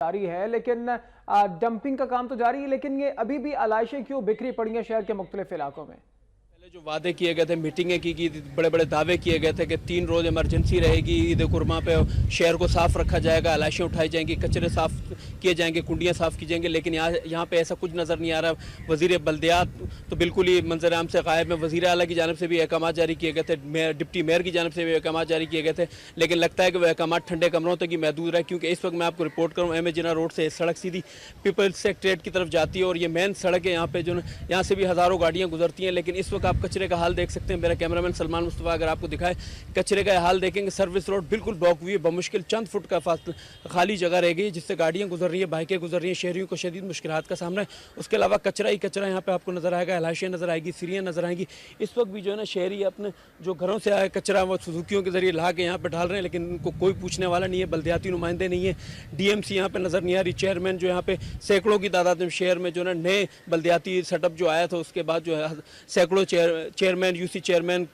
جاری ہے لیکن ڈمپنگ کا کام تو جاری ہے، لیکن یہ ابھی بھی علائشیں کیوں بکھری پڑی ہیں شہر کے مختلف علاقوں میں؟ جو وعدے کیے گئے تھے، میٹنگیں کی گئی، بڑے بڑے دعوے کیے گئے تھے کہ 3 روز ایمرجنسی رہے گی، عید قرباں پہ شہر کو صاف رکھا جائے گا، علائشیں اٹھائی جائیں گی، کچرے صاف کیے جائیں گے، کنڈیاں صاف کی جائیں گے، لیکن یہاں پہ ایسا کچھ نظر نہیں آ رہا۔ وزیر بلدیات تو بالکل ہی منظر عام سے غائب ہے۔ وزیر اعلیٰ کی جانب سے بھی احکامات جاری کیے گئے تھے، ڈپٹی میئر کی جانب سے بھی احکامات جاری کیے گئے تھے، لیکن لگتا ہے کہ وہ احکامات ٹھنڈے کمروں تک ہی محدود رہے، کیونکہ اس وقت میں آپ کو رپورٹ کروں ایم اے جناح روڈ سے سڑک سیدھی پیپلز سیکریٹریٹ کی طرف جاتی ہے اور یہ مین سڑک ہے، یہاں پہ جو یہاں سے بھی ہزاروں گاڑیاں گزرتی ہیں، لیکن اس وقت آپ کچرے کا حال دیکھ سکتے ہیں۔ میرا کیمرامین سلمان مصطفیٰ اگر آپ کو دکھائے کچرے کا حال دیکھیں گے، سروس روڈ بالکل بلاک ہوئی ہے، بمشکل چند فٹ کا خالی جگہ رہ گئی جس سے گاڑیاں گزر رہی ہیں، بائکیں گزر رہی ہیں، شہریوں کو شدید مشکلات کا سامنا ہے۔ اس کے علاوہ کچرا ہی کچرا یہاں پہ آپ کو نظر آئے گا، علائشیں نظر آئے گی، سیڑھیاں نظر آئیں گی۔ اس وقت بھی جو ہے نا شہری اپنے جو گھروں سے آئے کچرا وہ سزوکیوں کے ذریعے لا کے یہاں پہ ڈال رہے ہیں، لیکن ان کو کوئی پوچھنے والا نہیں ہے، بلدیاتی نمائندے نہیں ہیں، ڈی ایم سی یہاں پہ نظر نہیں آ رہی، چیئرمین جو یہاں پہ سینکڑوں کی تعداد میں شہر میں جو ہے نا نئے بلدیاتی سیٹ اپ جو آیا تھا، اس کے بعد جو ہے سینکڑوں chairman, U C chairman,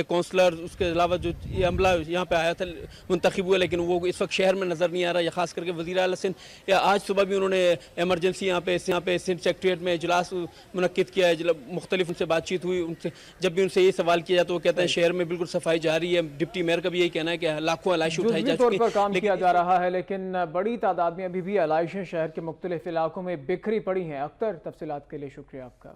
councillor, اس کے علاوہ جو یہ عملہ یہاں پہ آیا تھا منتخب ہوئے، لیکن وہ اس وقت شہر میں نظر نہیں آ رہا ہے۔ خاص کر کے وزیر اعلیٰ سندھ آج صبح بھی انہوں نے ایمرجنسی یہاں پہ سندھ سیکریٹریٹ میں اجلاس منعقد کیا ہے، مختلف ان سے بات چیت ہوئی، جب بھی ان سے یہ سوال کیا جاتا ہے وہ کہتے ہیں شہر میں بالکل صفائی جاری ہے۔ ڈپٹی میئر کا بھی یہی کہنا ہے کہ لاکھوں علائشیں اٹھائی جا جزوی چکی طور پر کام ہیں، کیا جا رہا ہے، لیکن بڑی تعداد میں ابھی بھی علائشیں شہر کے مختلف علاقوں میں بکھری پڑی ہیں۔ اختر، تفصیلات کے لیے شکریہ آپ کا۔